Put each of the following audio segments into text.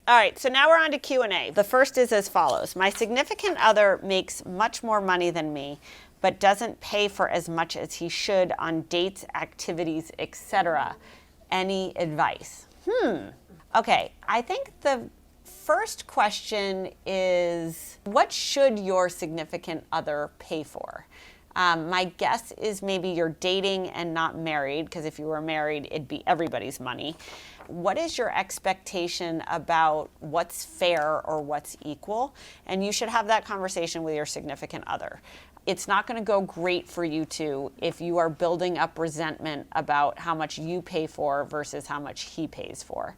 All right, so now we're on to Q&A. The first is as follows. My significant other makes much more money than me, but doesn't pay for as much as he should on dates, activities, etc. Any advice? Okay, I think the first question is, what should your significant other pay for? My guess is maybe you're dating and not married, because if you were married, it'd be everybody's money. What is your expectation about what's fair or what's equal? And you should have that conversation with your significant other. It's not going to go great for you two if you are building up resentment about how much you pay for versus how much he pays for.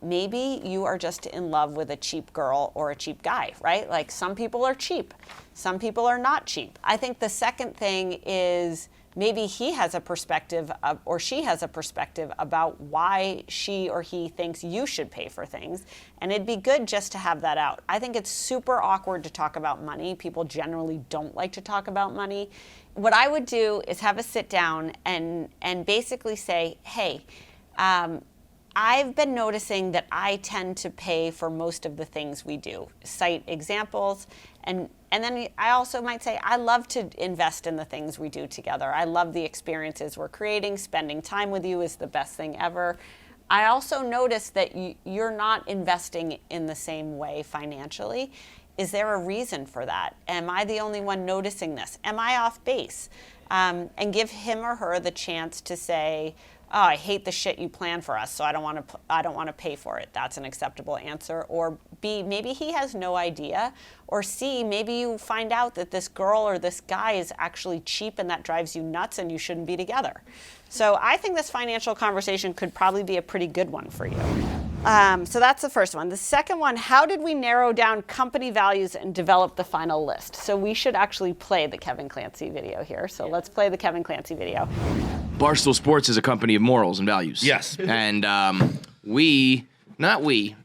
Maybe you are just in love with a cheap girl or a cheap guy, right? Like, some people are cheap, some people are not cheap. I think the second thing is, maybe he has a perspective or she has a perspective about why she or he thinks you should pay for things. And it'd be good just to have that out. I think it's super awkward to talk about money. People generally don't like to talk about money. What I would do is have a sit down and basically say, hey, I've been noticing that I tend to pay for most of the things we do. Cite examples. And then I also might say, I love to invest in the things we do together. I love the experiences we're creating. Spending time with you is the best thing ever. I also notice that you're not investing in the same way financially. Is there a reason for that? Am I the only one noticing this? Am I off base? And give him or her the chance to say, oh, I hate the shit you plan for us, so I don't want to pay for it. That's an acceptable answer. Or B, maybe he has no idea. Or C, maybe you find out that this girl or this guy is actually cheap and that drives you nuts and you shouldn't be together. So I think this financial conversation could probably be a pretty good one for you. So that's the first one. The second one, how did we narrow down company values and develop the final list? So we should actually play the Kevin Clancy video here. So let's play the Kevin Clancy video. Barstool Sports is a company of morals and values. Yes. And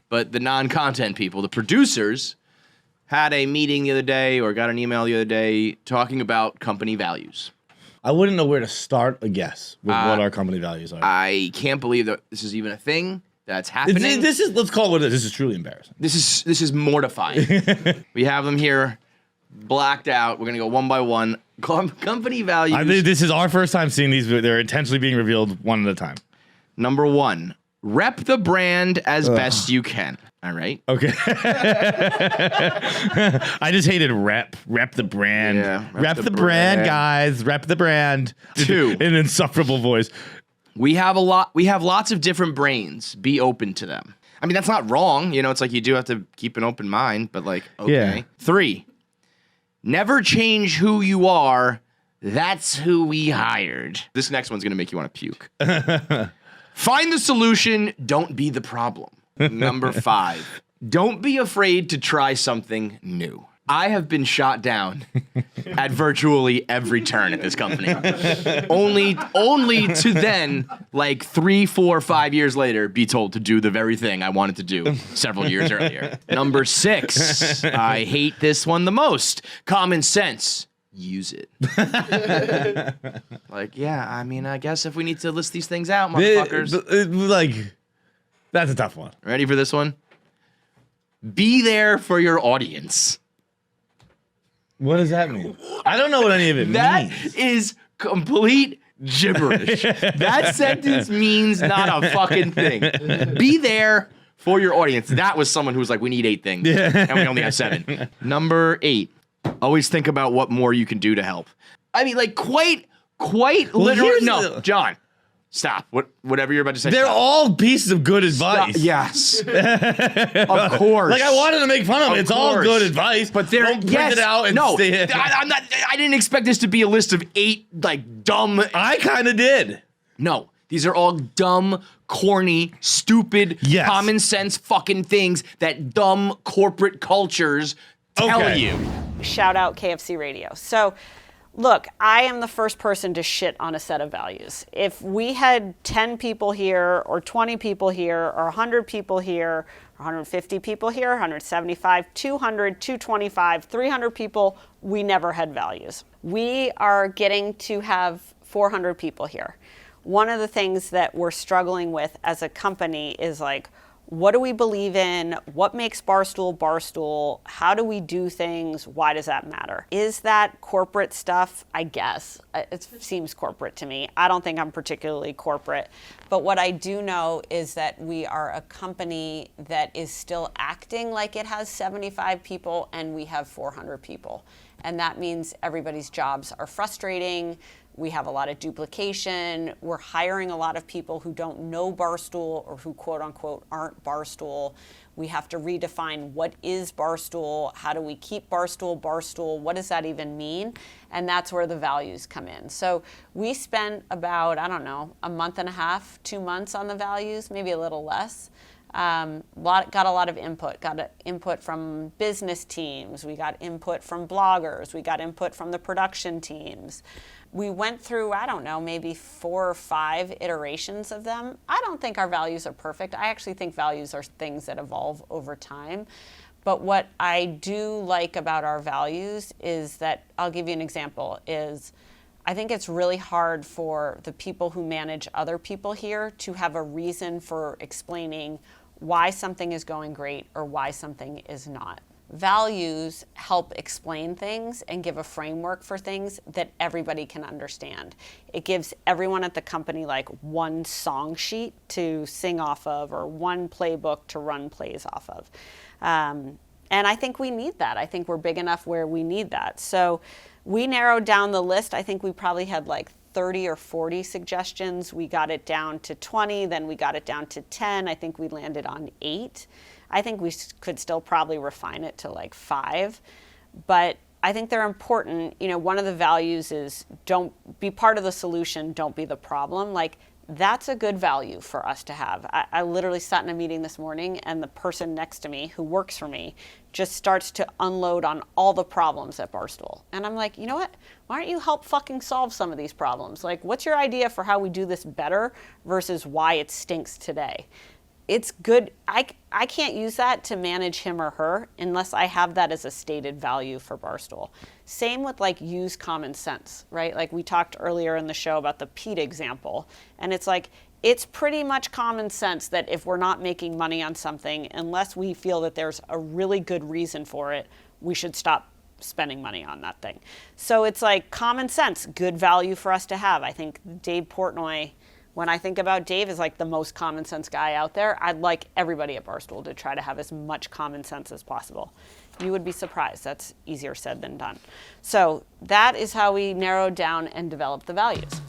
but the non-content people, the producers, had a meeting the other day or got an email the other day talking about company values. I wouldn't know where to start a guess with what our company values are. I can't believe that this is even a thing that's happening. Let's call it what it is. This is truly embarrassing. This is mortifying. We have them here blacked out. We're going to go one by one. Company values. I think this is our first time seeing these. They're intentionally being revealed one at a time. Number one, rep the brand as best you can. All right. Okay. I just hated rep the brand. Yeah, rep the brand, guys. Rep the brand. Two. In an insufferable voice. We have lots of different brains. Be open to them. I mean, that's not wrong. You know, it's like you do have to keep an open mind, but like, okay. Yeah. 3, never change who you are. That's who we hired. This next one's going to make you want to puke. Find the solution. Don't be the problem. Number 5, don't be afraid to try something new. I have been shot down at virtually every turn at this company. only to then, like 3, 4, 5 years later, be told to do the very thing I wanted to do several years earlier. Number 6, I hate this one the most. Common sense. Use it. Like, yeah, I mean, I guess if we need to list these things out, motherfuckers. That's a tough one. Ready for this one? Be there for your audience. What does that mean? I don't know what any of it means. That is complete gibberish. That sentence means not a fucking thing. Be there for your audience. That was someone who was like, we need 8 things, and we only have 7. Number 8, always think about what more you can do to help. I mean, like, quite literally. No, John. Stop. Whatever you're about to say. They're all pieces of good advice. Stop. Yes. Of course. Like, I wanted to make fun of it. It's all good advice. But they're print it out and stay. I'm not. I didn't expect this to be a list of 8 like dumb. I kind of did. No, these are all dumb, corny, stupid, common sense fucking things that dumb corporate cultures tell you. Shout out KFC Radio. So. Look, I am the first person to shit on a set of values. If we had 10 people here, or 20 people here, or 100 people here, or 150 people here, 175, 200, 225, 300 people, we never had values. We are getting to have 400 people here. One of the things that we're struggling with as a company is like, what do we believe in? What makes Barstool Barstool? How do we do things? Why does that matter? Is that corporate stuff? I guess. It seems corporate to me. I don't think I'm particularly corporate. But what I do know is that we are a company that is still acting like it has 75 people and we have 400 people. And that means everybody's jobs are frustrating. We have a lot of duplication. We're hiring a lot of people who don't know Barstool or who quote unquote aren't Barstool. We have to redefine what is Barstool, how do we keep Barstool Barstool, what does that even mean? And that's where the values come in. So we spent about, I don't know, a month and a half, 2 months on the values, maybe a little less. Got a lot of input. Got input from business teams. We got input from bloggers. We got input from the production teams. We went through, I don't know, maybe 4 or 5 iterations of them. I don't think our values are perfect. I actually think values are things that evolve over time. But what I do like about our values is that, I'll give you an example, is I think it's really hard for the people who manage other people here to have a reason for explaining why something is going great or why something is not. Values help explain things and give a framework for things that everybody can understand. It gives everyone at the company like one song sheet to sing off of or one playbook to run plays off of. And I think we need that. I think we're big enough where we need that. So we narrowed down the list. I think we probably had like 30 or 40 suggestions. We got it down to 20, then we got it down to 10. I think we landed on 8. I think we could still probably refine it to like 5. But I think they're important. You know, one of the values is don't be part of the solution, don't be the problem. Like, that's a good value for us to have. I literally sat in a meeting this morning and the person next to me who works for me just starts to unload on all the problems at Barstool. And I'm like, you know what? Why don't you help fucking solve some of these problems? Like, what's your idea for how we do this better versus why it stinks today? It's good. I can't use that to manage him or her unless I have that as a stated value for Barstool. Same with like use common sense, right? Like we talked earlier in the show about the Pete example. And it's like, it's pretty much common sense that if we're not making money on something, unless we feel that there's a really good reason for it, we should stop spending money on that thing. So it's like common sense, good value for us to have. I think Dave Portnoy, when I think about Dave as like the most common sense guy out there, I'd like everybody at Barstool to try to have as much common sense as possible. You would be surprised. That's easier said than done. So that is how we narrowed down and developed the values.